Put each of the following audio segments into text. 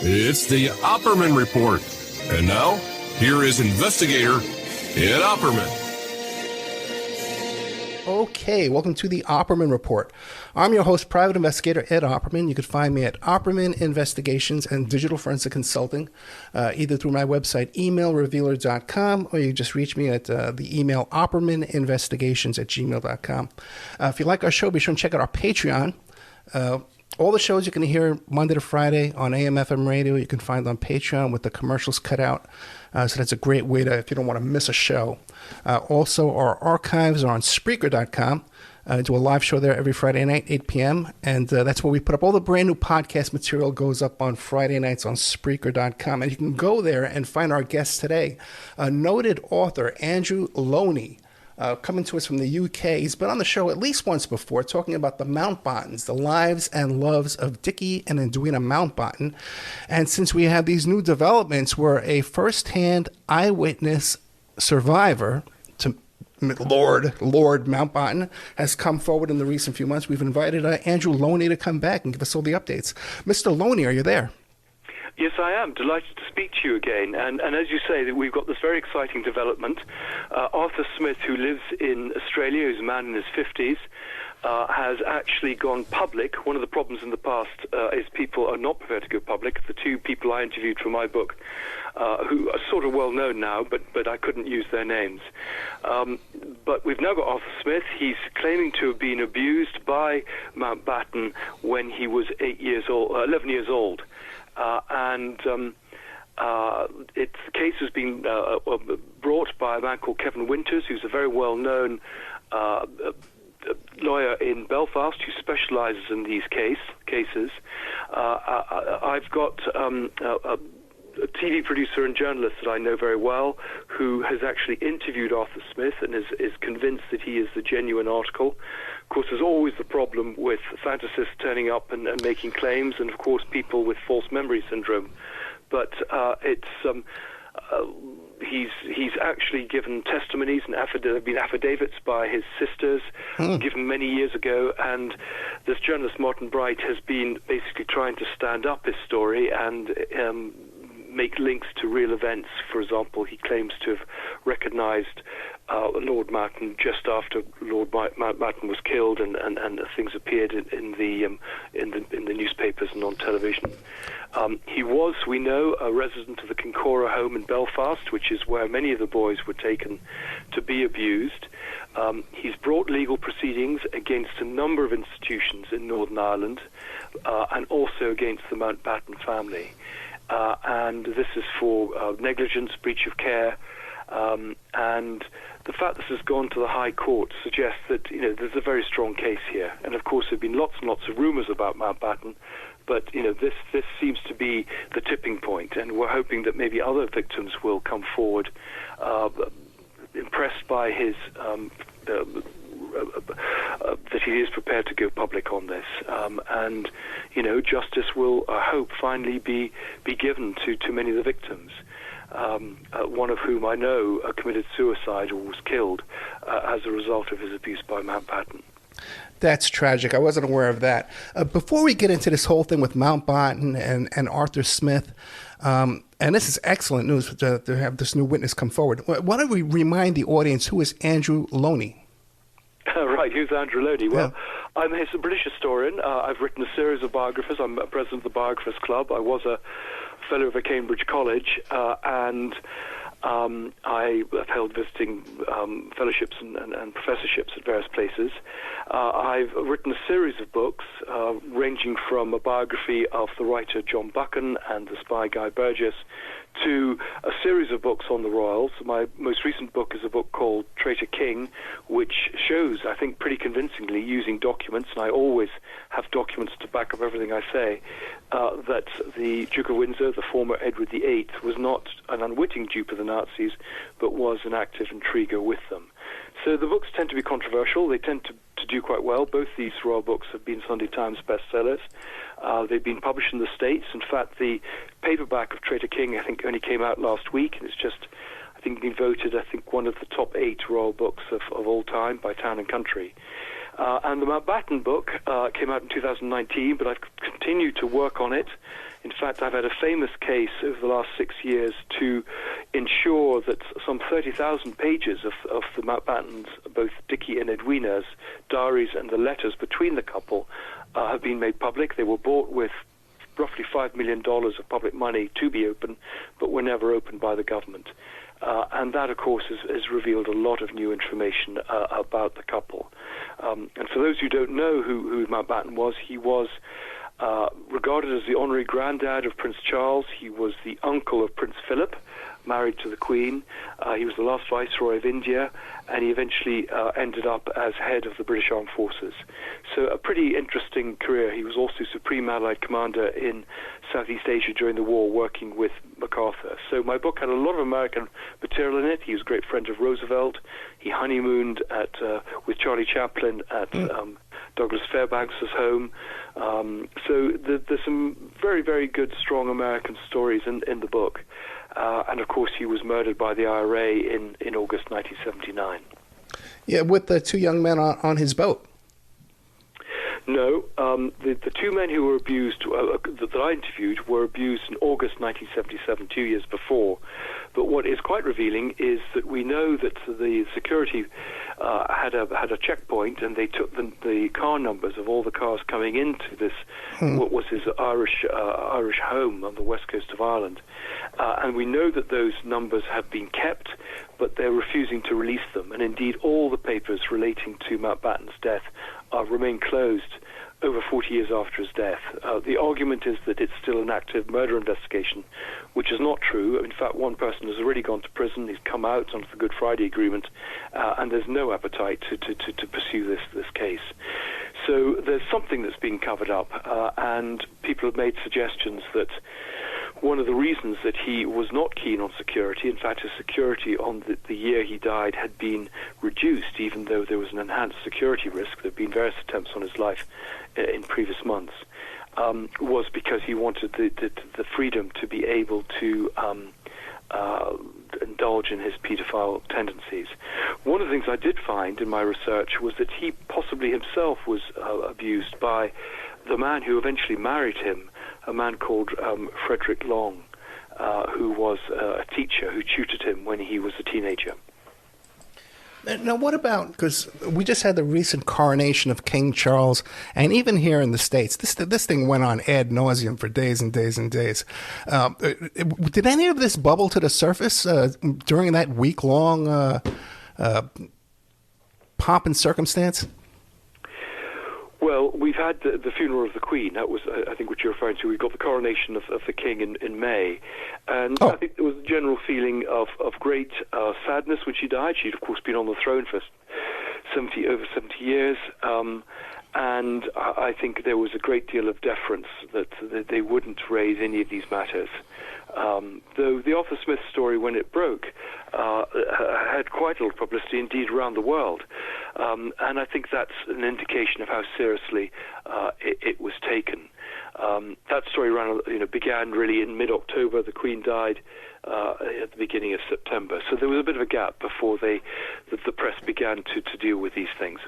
It's the Opperman Report. And now, here is investigator Ed Opperman. Okay, welcome to the Opperman Report. I'm your host, private investigator Ed Opperman. You can find me at Opperman Investigations and Digital Forensic Consulting, either through my website, emailrevealer.com, or you can just reach me at the email oppermaninvestigations@gmail.com. If you like our show, be sure and check out our Patreon. All the shows you can hear Monday to Friday on AM/FM radio, you can find on Patreon with the commercials cut out. So that's a great way to, if you don't want to miss a show. Also, our archives are on Spreaker.com. I do a live show there every Friday night, 8 p.m. And that's where we put up all the brand new podcast material goes up on Friday nights on Spreaker.com. And you can go there and find our guest today, noted author Andrew Lownie. Coming to us from the UK. He's been on the show at least once before, talking about the Mountbattens, the lives and loves of Dickie and Edwina Mountbatten. And since we have these new developments where a first-hand eyewitness survivor to Lord Mountbatten has come forward in the recent few months, we've invited Andrew Lownie to come back and give us all the updates. Mr. Lownie, are you there? Yes, I am. Delighted to speak to you again. And as you say, we've got this very exciting development. Arthur Smith, who lives in Australia, who's a man in his 50s, has actually gone public. One of the problems in the past is people are not prepared to go public. The two people I interviewed for my book, who are sort of well known now, but I couldn't use their names. But we've now got Arthur Smith. He's claiming to have been abused by Mountbatten when he was 11 years old. The case has been brought by a man called Kevin Winters, who's a very well-known lawyer in Belfast who specialises in these cases. I've got a TV producer and journalist that I know very well who has actually interviewed Arthur Smith and is convinced that he is the genuine article. Of course, there's always the problem with fantasists turning up and making claims, and of course people with false memory syndrome. But he's actually given testimonies and there have been affidavits by his sisters given many years ago, and this journalist Martin Bright has been basically trying to stand up his story and make links to real events. For example, he claims to have recognized Lord Mountbatten just after Lord Mountbatten was killed, and things appeared in the newspapers and on television. He was, we know, a resident of the Kincora home in Belfast, which is where many of the boys were taken to be abused. He's brought legal proceedings against a number of institutions in Northern Ireland, and also against the Mountbatten family. And this is for negligence, breach of care, and the fact this has gone to the High Court suggests that there's a very strong case here. And of course, there have been lots and lots of rumours about Mountbatten, but this seems to be the tipping point, and we're hoping that maybe other victims will come forward, impressed by his that he is prepared to go public on this, and justice will, I hope, finally be given to many of the victims. One of whom I know committed suicide or was killed as a result of his abuse by Mountbatten. That's tragic. I wasn't aware of that. Before we get into this whole thing with Mountbatten and Arthur Smith, and this is excellent news to have this new witness come forward, why don't we remind the audience who is Andrew Lownie? Right, who's Andrew Lownie? Well, I'm a British historian. I've written a series of biographies. I'm a president of the Biographers Club. I was a fellow of a Cambridge college, and I have held visiting fellowships and professorships at various places. I've written a series of books, ranging from a biography of the writer John Buchan and the spy Guy Burgess, to a series of books on the royals. My most recent book is a book called Traitor King, which shows, I think, pretty convincingly, using documents, and I always have documents to back up everything I say, that the Duke of Windsor, the former Edward VIII, was not an unwitting dupe of the Nazis, but was an active intriguer with them. So the books tend to be controversial. They tend to do quite well. Both these royal books have been Sunday Times bestsellers. They've been published in the States. In fact, the paperback of Traitor King, I think, only came out last week, and it's just, I think, been voted, one of the top 8 royal books of all time by Town and Country. And the Mountbatten book came out in 2019, but I've continued to work on it. In fact, I've had a famous case over the last 6 years to ensure that some 30,000 pages of the Mountbattens, both Dickie and Edwina's diaries and the letters between the couple, have been made public. They were bought with roughly $5 million of public money to be open, but were never opened by the government. And that, of course, has revealed a lot of new information about the couple. And for those who don't know who Mountbatten was, he was regarded as the honorary granddad of Prince Charles. He was the uncle of Prince Philip, married to the Queen. He was the last Viceroy of India, and he eventually ended up as head of the British Armed Forces. So a pretty interesting career. He was also Supreme Allied Commander in Southeast Asia during the war, working with MacArthur. So my book had a lot of American material in it. He was a great friend of Roosevelt. He honeymooned with Charlie Chaplin at Douglas Fairbanks' home. So there's some very, very good, strong American stories in the book. And, of course, he was murdered by the IRA in August 1979. Yeah, with the two young men on his boat. No, the two men who were abused, that I interviewed, were abused in August 1977, 2 years before. But what is quite revealing is that we know that the security had a checkpoint, and they took the car numbers of all the cars coming into this, what was his Irish home on the west coast of Ireland. And we know that those numbers have been kept, but they're refusing to release them. And indeed, all the papers relating to Mountbatten's death remain closed over 40 years after his death. The argument is that it's still an active murder investigation, which is not true. In fact, one person has already gone to prison. He's come out under the Good Friday Agreement, and there's no appetite to pursue this case. So there's something that's being covered up, and people have made suggestions that one of the reasons that he was not keen on security, in fact his security on the year he died had been reduced, even though there was an enhanced security risk. There had been various attempts on his life in previous months, was because he wanted the freedom to be able to indulge in his paedophile tendencies. One of the things I did find in my research was that he possibly himself was abused by the man who eventually married him, a man called Frederick Long, who was a teacher who tutored him when he was a teenager. Now, what about, because we just had the recent coronation of King Charles, and even here in the States, this thing went on ad nauseum for days and days and days. Did any of this bubble to the surface during that week-long pomp and circumstance? Well, we've had the funeral of the Queen. That was, I think, what you're referring to. We've got the coronation of the King in May. And I think there was a general feeling of great sadness when she died. She'd, of course, been on the throne for over 70 years. And I think there was a great deal of deference that they wouldn't raise any of these matters. Though the Arthur Smith story, when it broke, had quite a lot of publicity, indeed, around the world. And I think that's an indication of how seriously it was taken. That story began really in mid-October. The Queen died at the beginning of September. So there was a bit of a gap before the press began to deal with these things.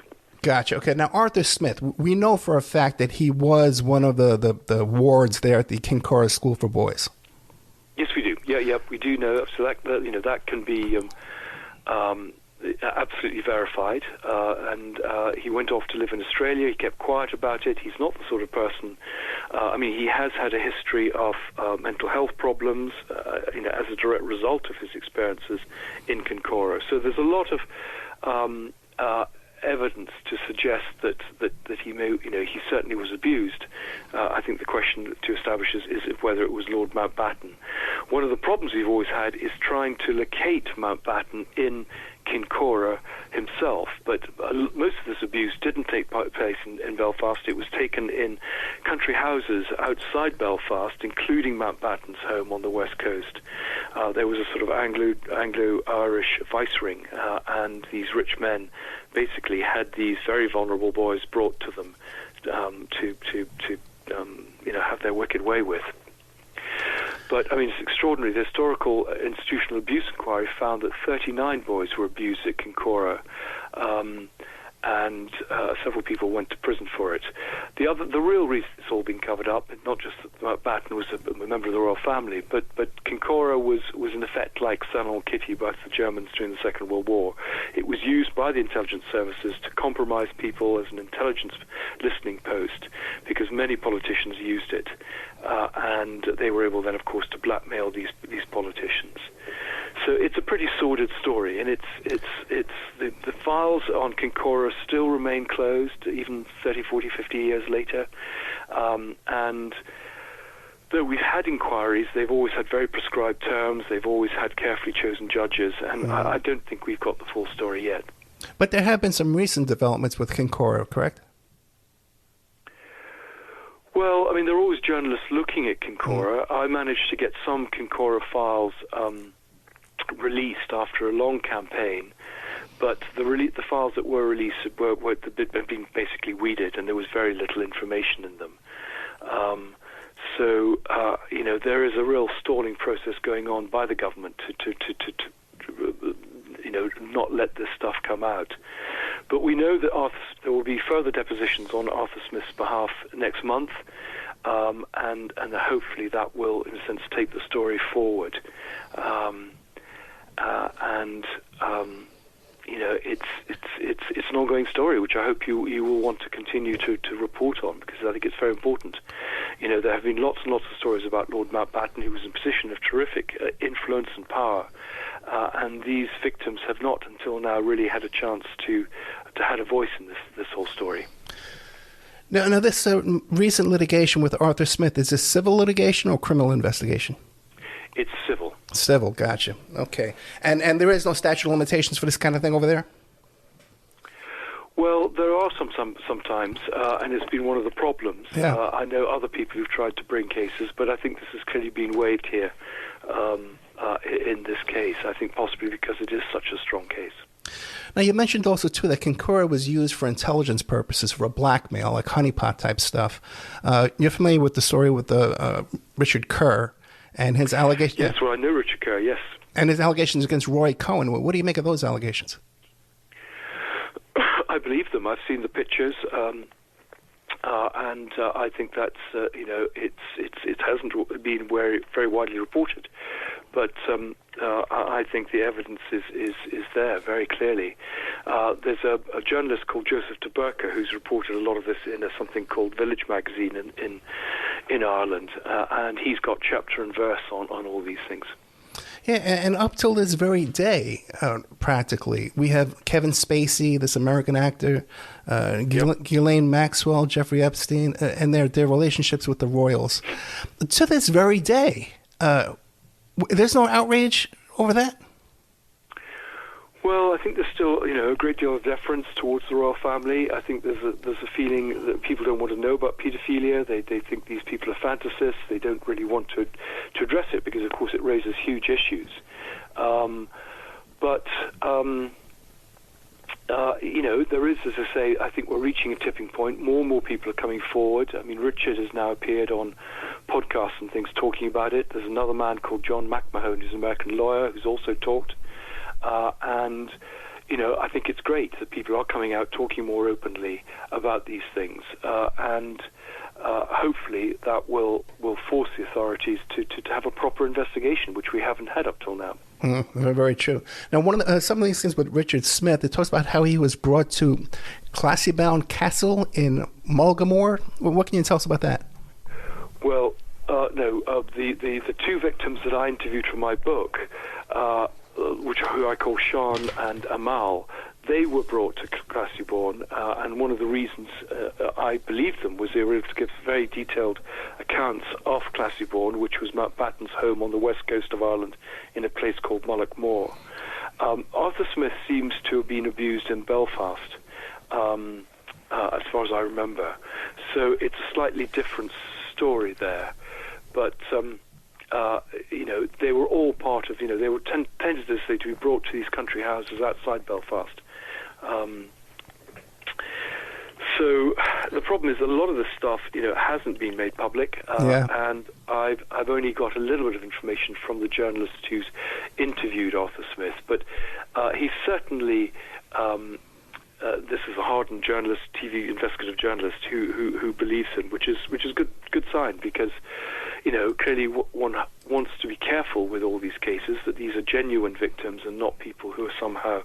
Gotcha. Okay. Now, Arthur Smith, we know for a fact that he was one of the wards there at the Kinkora School for Boys. Yes, we do. Yeah, we do know. So that can be absolutely verified. And he went off to live in Australia. He kept quiet about it. He's not the sort of person. He has had a history of mental health problems, as a direct result of his experiences in Kinkora. So there's a lot of evidence to suggest that he certainly was abused. I think the question to establish is whether it was Lord Mountbatten. One of the problems we've always had is trying to locate Mountbatten in Kinkora himself, but most of this abuse didn't take place in Belfast. It was taken in country houses outside Belfast, including Mountbatten's home on the west coast. There was a sort of Anglo-Irish vice ring, and these rich men basically had these very vulnerable boys brought to them to have their wicked way with. But, it's extraordinary. The Historical Institutional Abuse Inquiry found that 39 boys were abused at Kinkora. and several people went to prison for it. The real reason it's all been covered up, not just that Mountbatten was a member of the royal family, but Kinkora was in effect like Salon Kitty by the Germans during the Second World War. It was used by the intelligence services to compromise people as an intelligence listening post, because many politicians used it, and they were able then, of course, to blackmail these politicians. So it's a pretty sordid story, and the files on Kinkora still remain closed, even 30, 40, 50 years later. And though we've had inquiries, they've always had very prescribed terms, they've always had carefully chosen judges, and I don't think we've got the full story yet. But there have been some recent developments with Kinkora, correct? Well, I mean, there are always journalists looking at Kinkora. I managed to get some Kinkora files released after a long campaign, but the files that were released had been basically weeded, and there was very little information in them. So there is a real stalling process going on by the government to not let this stuff come out. But we know that there will be further depositions on Arthur Smith's behalf next month, and hopefully that will, in a sense, take the story forward. It's an ongoing story, which I hope you will want to continue to report on, because I think it's very important. There have been lots and lots of stories about Lord Mountbatten, who was in a position of terrific influence and power, and these victims have not until now really had a chance to have a voice in this whole story. Now this recent litigation with Arthur Smith, is this civil litigation or criminal investigation? It's civil. Civil, gotcha. Okay. And there is no statute of limitations for this kind of thing over there? Well, there are sometimes, and it's been one of the problems. Yeah. I know other people who've tried to bring cases, but I think this has clearly been waived here in this case, I think possibly because it is such a strong case. Now, you mentioned also, too, that Kinkora was used for intelligence purposes, for a blackmail, like honeypot-type stuff. You're familiar with the story with Richard Kerr and his allegations? Yes, well, I know Richard Kerr, yes. And his allegations against Roy Cohn. What do you make of those allegations? I believe them. I've seen the pictures, and I think that's it hasn't been very widely reported, but I think the evidence is there very clearly. There's a journalist called Joseph de Burke who's reported a lot of this in something called Village magazine in Ireland, and he's got chapter and verse on all these things. Yeah, and up till this very day, practically, we have Kevin Spacey, this American actor, Ghislaine Maxwell, Jeffrey Epstein, and their relationships with the royals. To this very day, there's no outrage over that? Well, I think there's still, a great deal of deference towards the royal family. I think there's a feeling that people don't want to know about paedophilia. They think these people are fantasists. They don't really want to address it because, of course, it raises huge issues. There is, as I say, I think we're reaching a tipping point. More and more people are coming forward. I mean, Richard has now appeared on podcasts and things talking about it. There's another man called John McMahon, who's an American lawyer, who's also talked. I think it's great that people are coming out talking more openly about these things, and hopefully that will force the authorities to have a proper investigation, which we haven't had up till now. Very, very true. Now, some of these things with Richard Smith, it talks about how he was brought to Classybound Castle in Mulgamore. What can you tell us about that? Well, the two victims that I interviewed for my book, who I call Sean and Amal, they were brought to Classybourne, and one of the reasons I believed them was they were able to give very detailed accounts of Classybourne, which was Mountbatten's home on the west coast of Ireland in a place called Mullaghmore. Arthur Smith seems to have been abused in Belfast, as far as I remember. So it's a slightly different story there. But they were all part of, they were tended to be brought to these country houses outside Belfast. So the problem is that a lot of this stuff, hasn't been made public, and I've only got a little bit of information from the journalist who's interviewed Arthur Smith, but he certainly this is a hardened journalist, TV investigative journalist who believes him, which is good sign, because clearly one wants to be careful with all these cases, that these are genuine victims and not people who are somehow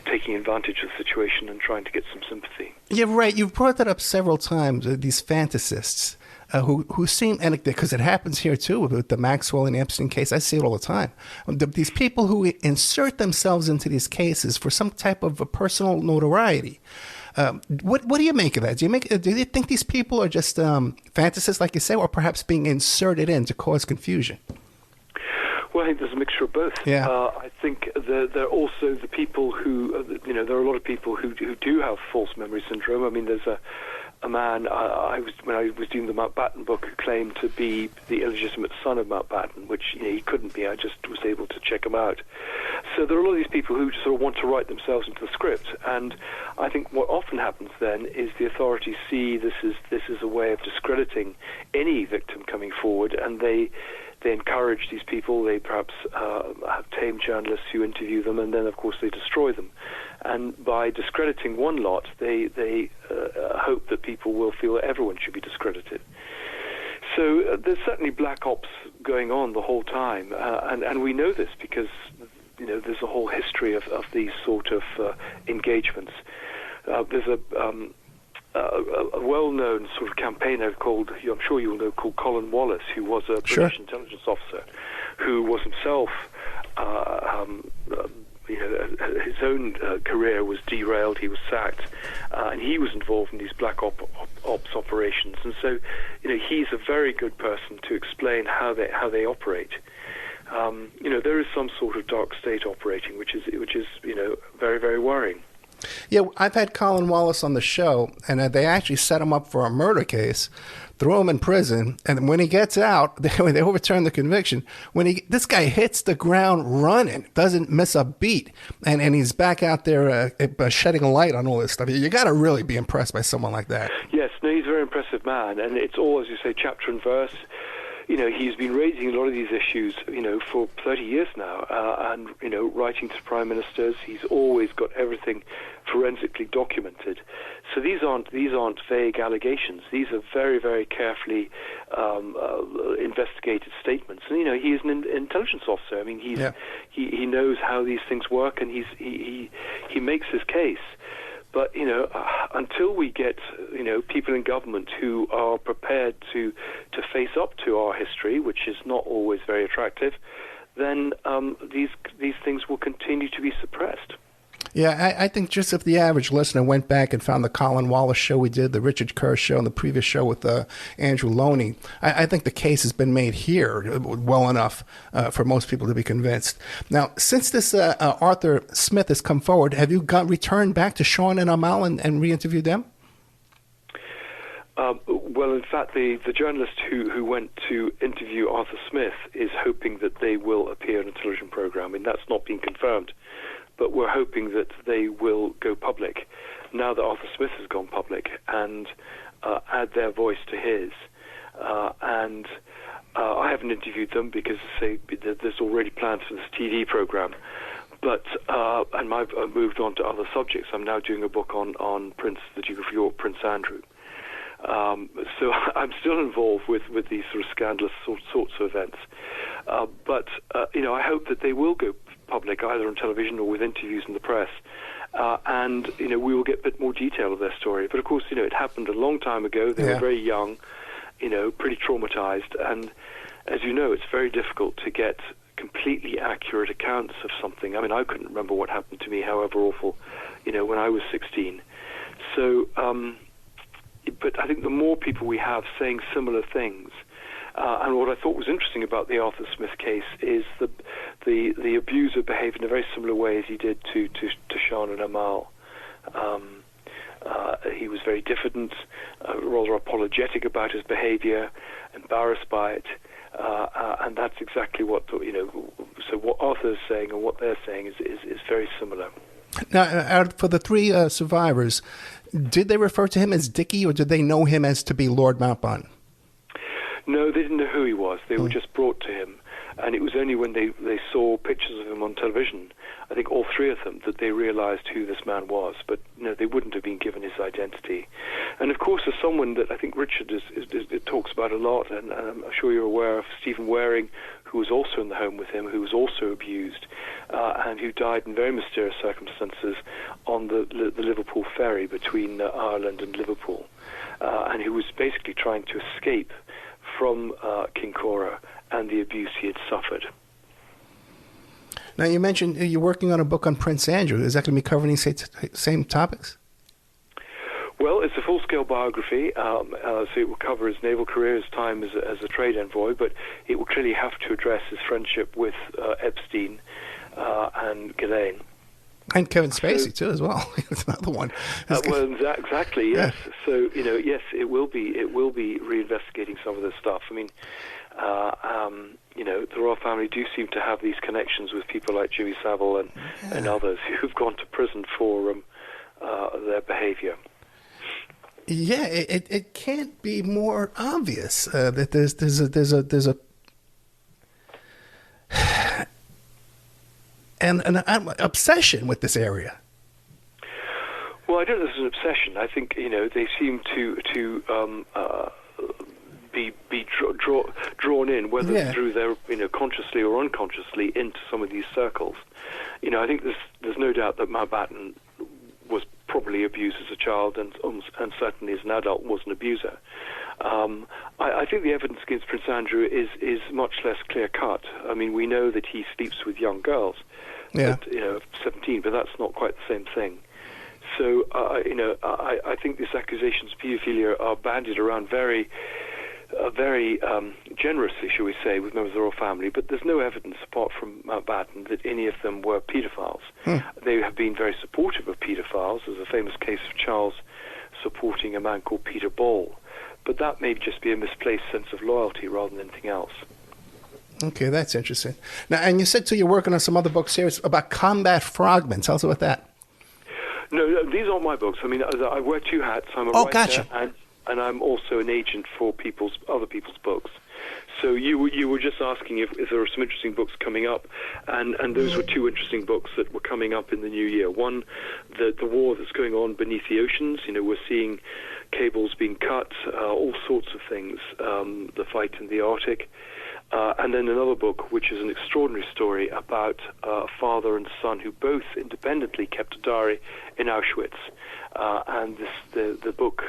taking advantage of the situation and trying to get some sympathy. Yeah, right. You've brought that up several times, these fantasists who seem, and because it happens here too with the Maxwell and Epstein case, I see it all the time. These people who insert themselves into these cases for some type of a personal notoriety. What do you make of that? Do you think these people are just fantasists, like you say, or perhaps being inserted in to cause confusion? Well, I think there's a mixture of both. Yeah. I think there are also the people who, there are a lot of people who do have false memory syndrome. I mean, there's a man, when I was doing the Mountbatten book, who claimed to be the illegitimate son of Mountbatten, which he couldn't be. I just was able to check him out. So there are a lot of these people who sort of want to write themselves into the script, and I think what often happens then is the authorities see this is a way of discrediting any victim coming forward, and they encourage these people. They perhaps have tame journalists who interview them, and then of course they destroy them. And by discrediting one lot, they hope that people will feel that everyone should be discredited. So there's certainly black ops going on the whole time, and we know this because there's a whole history of these sort of engagements. There's a well-known sort of campaigner called, I'm sure you will know, called Colin Wallace, who was a British intelligence officer, who was himself, his own career was derailed. He was sacked, and he was involved in these black ops operations. And so, he's a very good person to explain how they operate. There is some sort of dark state operating, which is very, very worrying. Yeah, I've had Colin Wallace on the show, and they actually set him up for a murder case, threw him in prison, and when he gets out, they overturn the conviction. This guy hits the ground running, doesn't miss a beat, and he's back out there shedding a light on all this stuff. You got to really be impressed by someone like that. Yes, no, he's a very impressive man, and it's all, as you say, chapter and verse. He's been raising a lot of these issues, for 30 years now, and, writing to prime ministers. He's always got everything forensically documented. So these aren't vague allegations. These are very, very carefully investigated statements. And, he is an intelligence officer. I mean, he knows how these things work, and he makes his case. But, until we get, people in government who are prepared to face up to our history, which is not always very attractive, then these things will continue to be suppressed. Yeah, I think just if the average listener went back and found the Colin Wallace show we did, the Richard Kerr show, and the previous show with Andrew Lownie, I think the case has been made here well enough for most people to be convinced. Now, since this Arthur Smith has come forward, have you returned back to Sean and Amal and re-interviewed them? Well, in fact, the journalist who went to interview Arthur Smith is hoping that they will appear in a television program, and that's not been confirmed. But we're hoping that they will go public now that Arthur Smith has gone public and add their voice to his. And I haven't interviewed them because, there's already plans for this TV program. But and I've moved on to other subjects. I'm now doing a book on the Duke of York, Prince Andrew. So I'm still involved with these sort of scandalous sorts of events. But I hope that they will go public, either on television or with interviews in the press, and we will get a bit more detail of their story. But of course, it happened a long time ago. They were very young, pretty traumatized, and as you know, it's very difficult to get completely accurate accounts of something. I mean, I couldn't remember what happened to me, however awful, when I was 16. So, but I think the more people we have saying similar things. And what I thought was interesting about the Arthur Smith case is the abuser behaved in a very similar way as he did to Sean and Amal. He was very diffident, rather apologetic about his behavior, embarrassed by it, and that's exactly what So what Arthur's saying and what they're saying is very similar. Now, for the three survivors, did they refer to him as Dickie, or did they know him as to be Lord Mountbatten? No, they didn't know who he was. They were just brought to him. And it was only when they saw pictures of him on television, I think all three of them, that they realized who this man was. But they wouldn't have been given his identity. And of course, there's someone that I think Richard talks about a lot, and I'm sure you're aware of, Stephen Waring, who was also in the home with him, who was also abused, and who died in very mysterious circumstances on the Liverpool ferry between Ireland and Liverpool, and who was basically trying to escape from King Cora and the abuse he had suffered. Now, you mentioned you're working on a book on Prince Andrew. Is that going to be covering the same topics? Well, it's a full-scale biography, so it will cover his naval career, his time as a trade envoy, but it will clearly have to address his friendship with Epstein and Ghislaine. And Kevin Spacey, too, as well. It's another one. Well, exactly, yes. Yeah. So, yes, it will be reinvestigating some of this stuff. I mean, the royal family do seem to have these connections with people like Jimmy Savile and others who've gone to prison for their behavior. Yeah, it can't be more obvious that there's an obsession with this area. Well, I don't know if it's an obsession. I think they seem to be drawn in, whether through their consciously or unconsciously, into some of these circles. I think there's no doubt that Mountbatten was probably abused as a child, and certainly as an adult was an abuser. I think the evidence against Prince Andrew is much less clear-cut. I mean, we know that he sleeps with young girls, at 17, but that's not quite the same thing. So, I think these accusations of paedophilia are bandied around very generously, shall we say, with members of the royal family, but there's no evidence apart from Mountbatten that any of them were paedophiles. They have been very supportive of paedophiles. There's a famous case of Charles supporting a man called Peter Ball, but that may just be a misplaced sense of loyalty rather than anything else. Okay, that's interesting. Now, and you said, too, you're working on some other books here about combat frogmen. Tell us about that. No, these aren't my books. I mean, I wear two hats. I'm a writer, gotcha. and I'm also an agent for other people's books. So you were just asking if there are some interesting books coming up, and those were two interesting books that were coming up in the new year. One, the war that's going on beneath the oceans. We're seeing cables being cut, all sorts of things, the fight in the Arctic. And then another book, which is an extraordinary story about a father and son who both independently kept a diary in Auschwitz. And the book,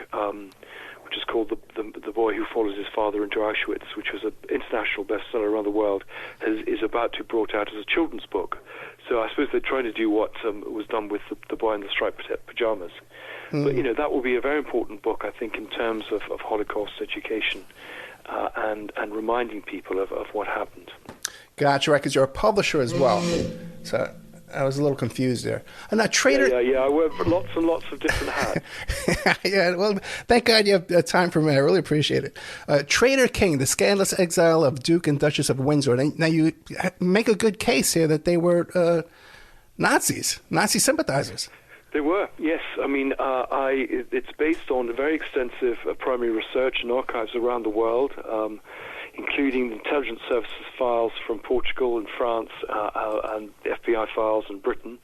which is called The Boy Who Follows His Father into Auschwitz, which was an international bestseller around the world, is about to be brought out as a children's book. So I suppose they're trying to do what was done with The Boy in the Striped Pajamas. But, that will be a very important book, I think, in terms of Holocaust education. And reminding people of what happened. Gotcha, right, because you're a publisher as well. So I was a little confused there. And now, Trader... Yeah, I wear lots and lots of different hats. Yeah, well, thank God you have time for me. I really appreciate it. Trader King, the scandalous exile of Duke and Duchess of Windsor. Now, you make a good case here that they were Nazi sympathizers. They were, yes. I mean, it's based on very extensive primary research and archives around the world, including the intelligence services files from Portugal and France, and FBI files in Britain.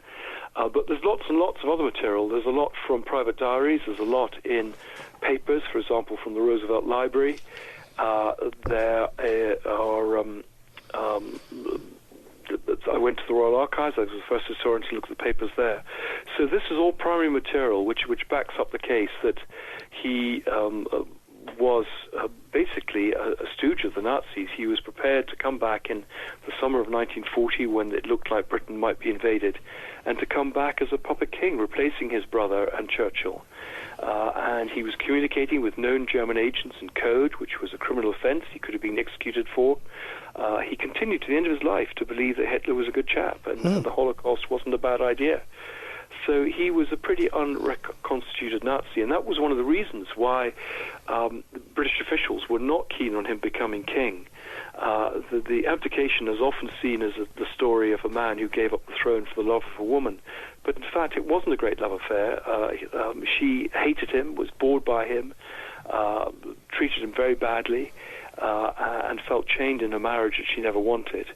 But there's lots and lots of other material. There's a lot from private diaries. There's a lot in papers, for example, from the Roosevelt Library. There are... I went to the Royal Archives. I was the first historian to look at the papers there. So this is all primary material which backs up the case that he was basically a stooge of the Nazis. He was prepared to come back in the summer of 1940 when it looked like Britain might be invaded, and to come back as a puppet king, replacing his brother and Churchill. And he was communicating with known German agents in code, which was a criminal offense he could have been executed for. He continued to the end of his life to believe that Hitler was a good chap and the Holocaust wasn't a bad idea. So he was a pretty unreconstituted Nazi, and that was one of the reasons why British officials were not keen on him becoming king. The abdication is often seen as the story of a man who gave up the throne for the love of a woman, but in fact it wasn't a great love affair. She hated him, was bored by him, treated him very badly, and felt chained in a marriage that she never wanted.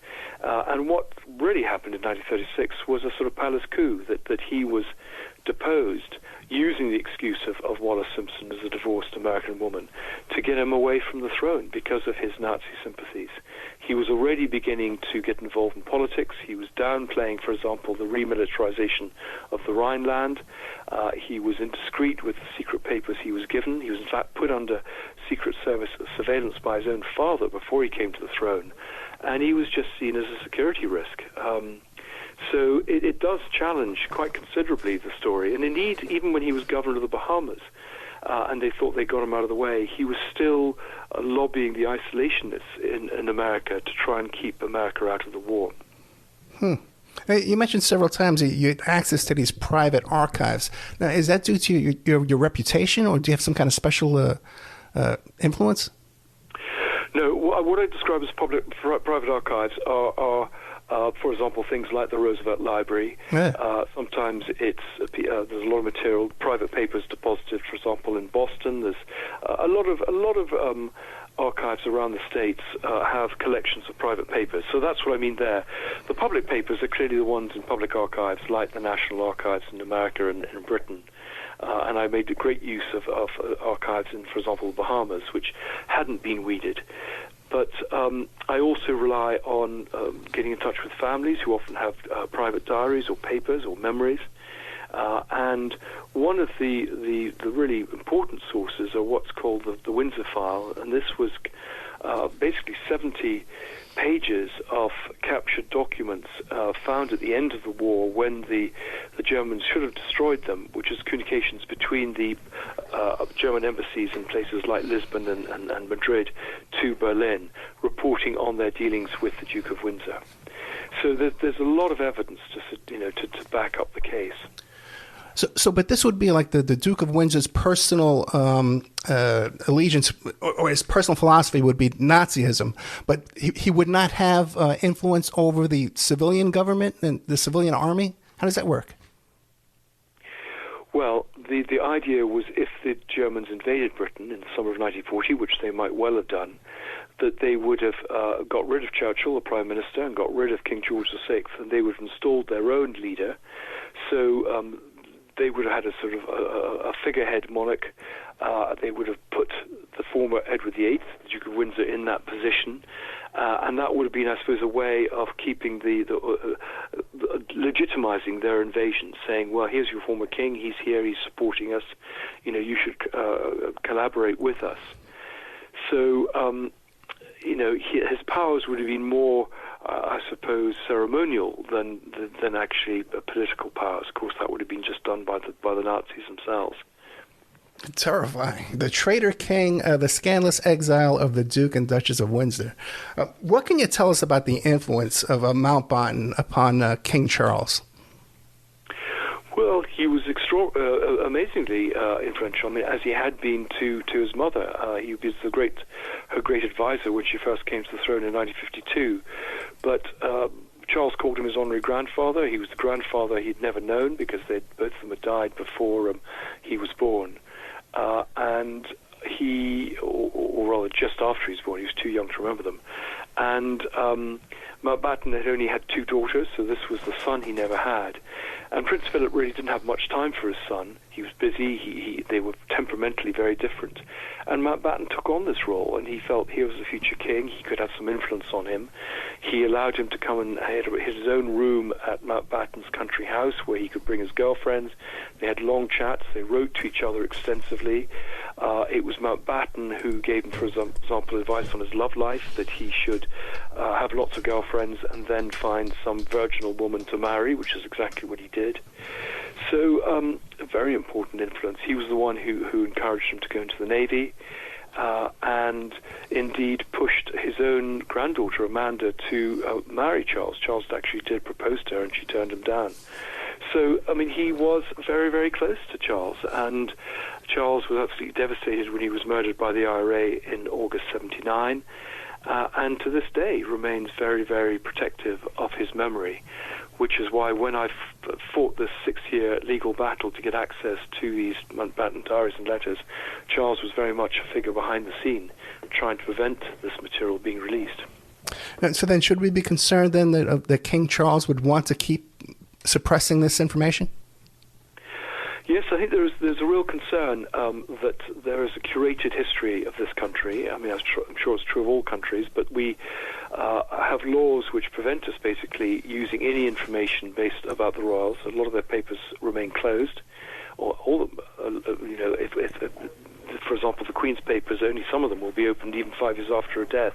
And what really happened in 1936 was a sort of palace coup, that he was deposed using the excuse of Wallis Simpson as a divorced American woman to get him away from the throne because of his Nazi sympathies. He was already beginning to get involved in politics. He was downplaying, for example, the remilitarization of the Rhineland. He was indiscreet with the secret papers he was given. He was, in fact, put under Secret Service surveillance by his own father before he came to the throne. And he was just seen as a security risk. So it does challenge quite considerably the story. And indeed, even when he was governor of the Bahamas, and they thought they got him out of the way, he was still lobbying the isolationists in America to try and keep America out of the war. You mentioned several times that you had access to these private archives. Now, is that due to your reputation, or do you have some kind of special influence? No, what I describe as private archives are for example, things like the Roosevelt Library. Yeah. Sometimes there's a lot of material, private papers deposited, for example, in Boston. There's a lot of archives around the States have collections of private papers. So that's what I mean there. The public papers are clearly the ones in public archives, like the National Archives in America and in Britain. And I made great use of archives in, for example, the Bahamas, which hadn't been weeded. But I also rely on getting in touch with families who often have private diaries or papers or memories. And one of the really important sources are what's called the Windsor File. And this was basically 70 pages of captured documents found at the end of the war when the Germans should have destroyed them, which is communications between the German embassies in places like Lisbon and Madrid to Berlin, reporting on their dealings with the Duke of Windsor. So there's a lot of evidence to back up the case. So, but this would be like the Duke of Windsor's personal allegiance, or his personal philosophy would be Nazism, but he would not have influence over the civilian government and the civilian army? How does that work? Well, the idea was if the Germans invaded Britain in the summer of 1940, which they might well have done, that they would have got rid of Churchill, the Prime Minister, and got rid of King George VI, and they would have installed their own leader. So they would have had a sort of a figurehead monarch. They would have put the former Edward VIII, the Duke of Windsor, in that position. And that would have been, I suppose, a way of keeping legitimizing their invasion, saying, well, here's your former king, he's here, he's supporting us, you should collaborate with us. So, his powers would have been more, I suppose, ceremonial than actually political powers. Of course, that would have been just done by the Nazis themselves. Terrifying. The traitor king, the scandalous exile of the Duke and Duchess of Windsor. What can you tell us about the influence of Mountbatten upon King Charles? Well, he was amazingly influential. I mean, as he had been to his mother. He was her great advisor when she first came to the throne in 1952. But Charles called him his honorary grandfather. He was the grandfather he'd never known because both of them had died before he was born. And or rather just after he was born, he was too young to remember them. And Mountbatten had only had 2 daughters, so this was the son he never had. And Prince Philip really didn't have much time for his son. He was busy. They were temperamentally very different. And Mountbatten took on this role, and he felt he was the future king. He could have some influence on him. He allowed him to come and had his own room at Mountbatten's country house where he could bring his girlfriends. They had long chats. They wrote to each other extensively. It was Mountbatten who gave him, for example, advice on his love life, that he should have lots of girlfriends and then find some virginal woman to marry, which is exactly what he did. So a very important influence. He was the one who encouraged him to go into the Navy and indeed pushed his own granddaughter, Amanda, to marry Charles. Charles actually did propose to her and she turned him down. So, I mean, he was very, very close to Charles, and Charles was absolutely devastated when he was murdered by the IRA in August 1979, and to this day remains very, very protective of his memory, which is why when I fought this 6-year legal battle to get access to these Mountbatten diaries and letters, Charles was very much a figure behind the scene, trying to prevent this material being released. And so then should we be concerned then that King Charles would want to keep suppressing this information? Yes, I think there's a real concern that there is a curated history of this country. I mean, I'm sure it's true of all countries, but we have laws which prevent us basically using any information based about the royals. A lot of their papers remain closed, or all of them, if for example, the Queen's papers, only some of them will be opened even 5 years after her death.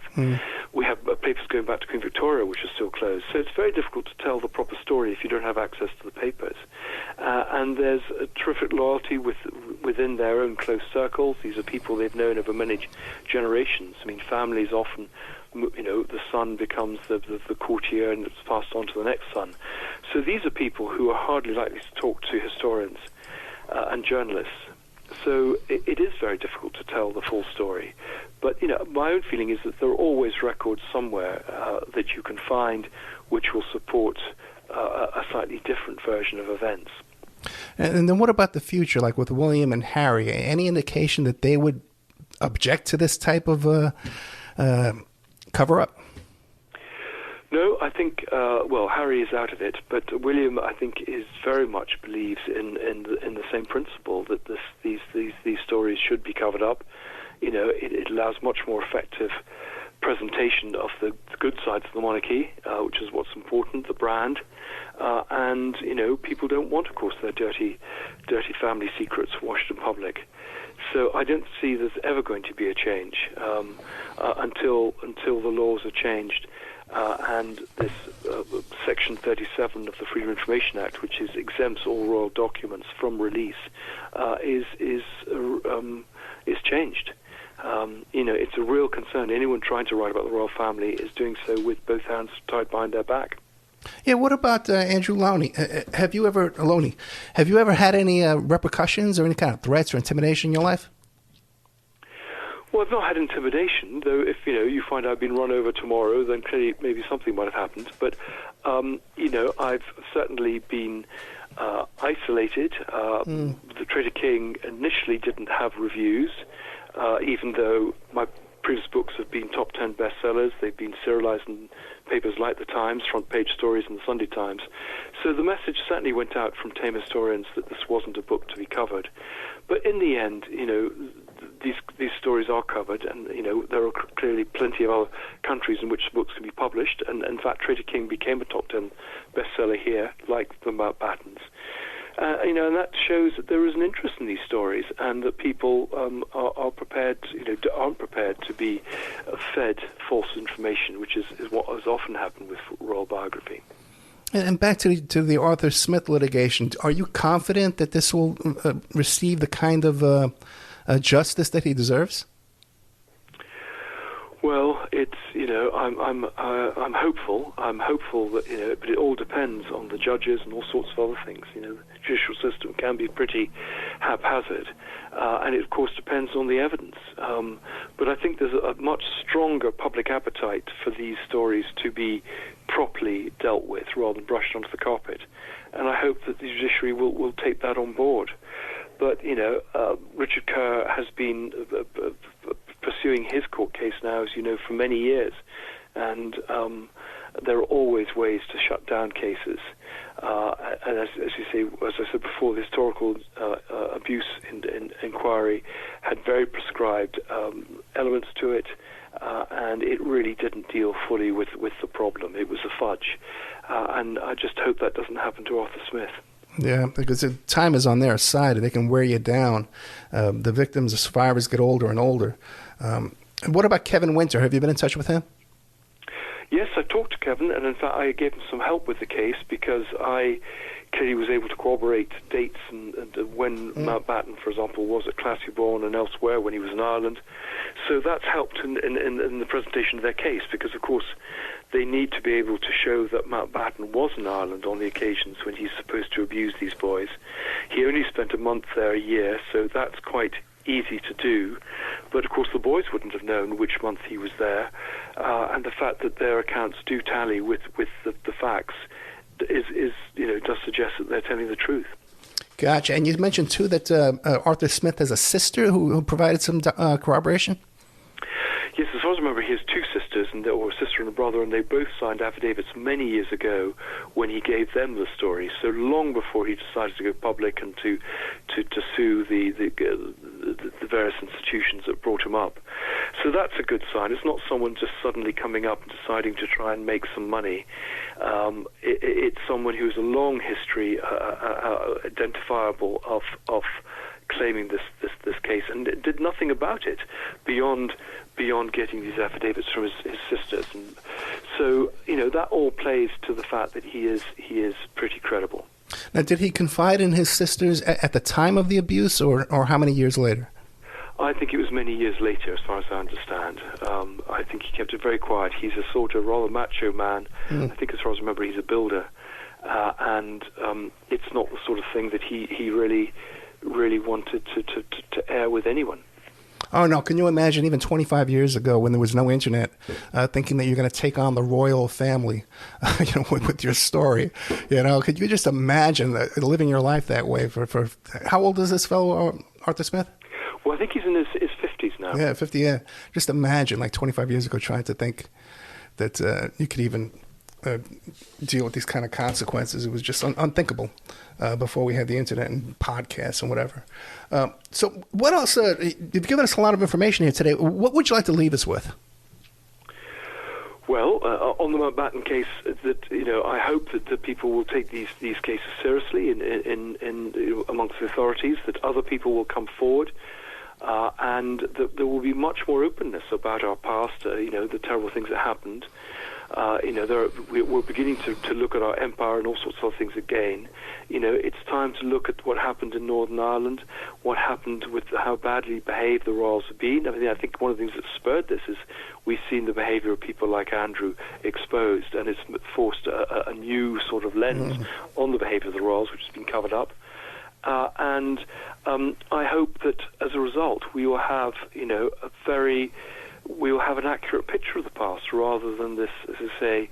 We have papers going back to Queen Victoria which are still closed. So it's very difficult to tell the proper story if you don't have access to the papers. And there's a terrific loyalty within their own close circles. These are people they've known over many generations. I mean, families often, the son becomes the courtier and it's passed on to the next son. So these are people who are hardly likely to talk to historians and journalists. So it is very difficult to tell the full story. But, my own feeling is that there are always records somewhere that you can find which will support a slightly different version of events. And then what about the future, like with William and Harry? Any indication that they would object to this type of cover-up? No, I think, Harry is out of it, but William, I think, is very much believes in the same principle that these stories should be covered up. It allows much more effective presentation of the good sides of the monarchy, which is what's important, the brand, and people don't want, of course, their dirty family secrets washed in public. So I don't see there's ever going to be a change until the laws are changed. And this Section 37 of the Freedom of Information Act, which exempts all royal documents from release, is changed. It's a real concern. Anyone trying to write about the royal family is doing so with both hands tied behind their back. Yeah. What about Andrew Lownie? Have you ever had any repercussions or any kind of threats or intimidation in your life? Well, I've not had intimidation, though if, you find I've been run over tomorrow, then clearly maybe something might have happened. But, I've certainly been isolated. The Traitor King initially didn't have reviews, even though my previous books have been top 10 bestsellers. They've been serialized in papers like The Times, front page stories in the Sunday Times. So the message certainly went out from tame historians that this wasn't a book to be covered. But in the end, these stories are covered, and there are clearly plenty of other countries in which books can be published. And in fact, Traitor King became a top 10 bestseller here, like the Mountbattens. And that shows that there is an interest in these stories, and that people are prepared, aren't prepared to be fed false information, which is what has often happened with royal biography. And back to the Arthur Smith litigation, are you confident that this will receive the kind of justice that he deserves? Well, it's I'm hopeful. I'm hopeful that but it all depends on the judges and all sorts of other things. The judicial system can be pretty haphazard, and it of course depends on the evidence. But I think there's a much stronger public appetite for these stories to be properly dealt with rather than brushed onto the carpet, and I hope that the judiciary will take that on board. But Richard Kerr has been pursuing his court case now, as you know, for many years, and there are always ways to shut down cases. And as you say, as I said before, the historical abuse inquiry had very prescribed elements to it, and it really didn't deal fully with the problem. It was a fudge, and I just hope that doesn't happen to Arthur Smith. Yeah, because the time is on their side. They can wear you down. The victims, the survivors get older and older. What about Kevin Winter? Have you been in touch with him? Yes, I talked to Kevin, and in fact I gave him some help with the case because I clearly was able to corroborate dates and when Mountbatten, for example, was at Classieborne and elsewhere when he was in Ireland. So that's helped in the presentation of their case because, of course, they need to be able to show that Mountbatten was in Ireland on the occasions when he's supposed to abuse these boys. He only spent a month there a year, so that's quite easy to do. But, of course, the boys wouldn't have known which month he was there. And the fact that their accounts do tally with the facts does suggest that they're telling the truth. Gotcha. And you mentioned, too, that Arthur Smith has a sister who provided some corroboration? Yes, as far as I remember, he has two sisters, or a sister and a brother, and they both signed affidavits many years ago when he gave them the story. So long before he decided to go public and to sue the various institutions that brought him up. So that's a good sign. It's not someone just suddenly coming up and deciding to try and make some money. It's someone who has a long history, identifiable of claiming this case, and did nothing about it beyond getting these affidavits from his sisters. And so, that all plays to the fact that he is pretty credible. Now, did he confide in his sisters at the time of the abuse, or how many years later? I think it was many years later, as far as I understand. I think he kept it very quiet. He's a sort of rather macho man. I think, as far as I remember, he's a builder. And it's not the sort of thing that he really wanted to air with anyone. Oh, no. Can you imagine even 25 years ago when there was no internet, thinking that you're going to take on the royal family, with your story? Could you just imagine living your life that way for how old is this fellow, Arthur Smith? Well, I think he's in his 50s now. Yeah, 50, yeah. Just imagine, 25 years ago, trying to think that you could even deal with these kind of consequences. It was just unthinkable before we had the internet and podcasts and whatever. So what else? You've given us a lot of information here today. What would you like to leave us with? Well, on the Mountbatten case, I hope that people will take these cases seriously in amongst the authorities, that other people will come forward, and that there will be much more openness about our past, the terrible things that happened. We're beginning to look at our empire and all sorts of things again. It's time to look at what happened in Northern Ireland, what happened with how badly behaved the royals have been. I think one of the things that spurred this is we've seen the behavior of people like Andrew exposed, and it's forced a new sort of lens on the behavior of the royals, which has been covered up. And I hope that as a result we will have, we will have an accurate picture of the past rather than this, as I say,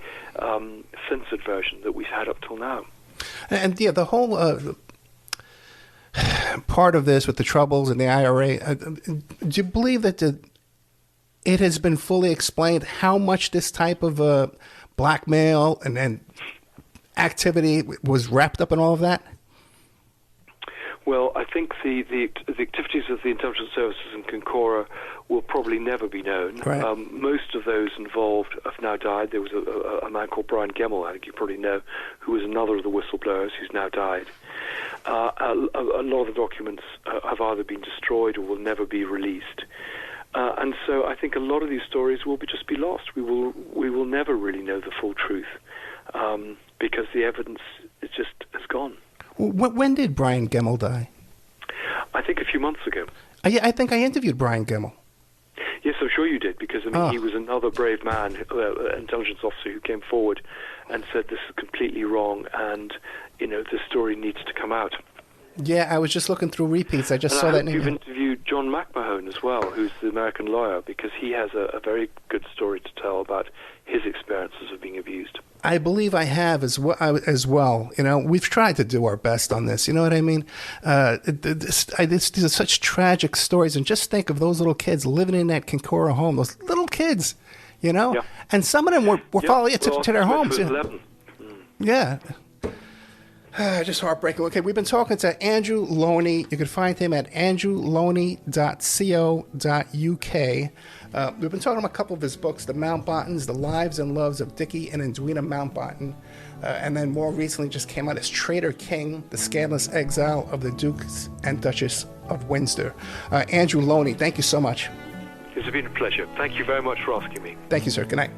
censored version that we've had up till now. And the whole part of this with the Troubles and the IRA, do you believe that it has been fully explained how much this type of blackmail and activity was wrapped up in all of that? Well, I think the activities of the intelligence services in Concora will probably never be known. Right. Most of those involved have now died. There was a man called Brian Gemmell, I think you probably know, who was another of the whistleblowers who's now died. A lot of the documents have either been destroyed or will never be released. And so I think a lot of these stories will just be lost. We will never really know the full truth because the evidence has gone. When did Brian Gemmell die? I think a few months ago. I think I interviewed Brian Gemmell. Yes, I'm sure you did, because he was another brave man, intelligence officer, who came forward and said this is completely wrong, and this story needs to come out. Yeah, I was just looking through repeats. I just saw that name. You've interviewed John McMahon as well, who's the American lawyer, because he has a very good story to tell about his experiences of being abused. I believe I have as well. We've tried to do our best on this. You know what I mean? These are such tragic stories, and just think of those little kids living in that Concora home. Those little kids, Yeah. And some of them were following it to their homes. 11. Yeah. Just heartbreaking. Okay, we've been talking to Andrew Lownie. You can find him at andrewlownie.co.uk. We've been talking about a couple of his books, The Mountbattens, The Lives and Loves of Dickie and Edwina Mountbatten. And then more recently just came out as Traitor King, The Scandalous Exile of the Dukes and Duchess of Windsor. Andrew Lownie, thank you so much. It's been a pleasure. Thank you very much for asking me. Thank you, sir. Good night.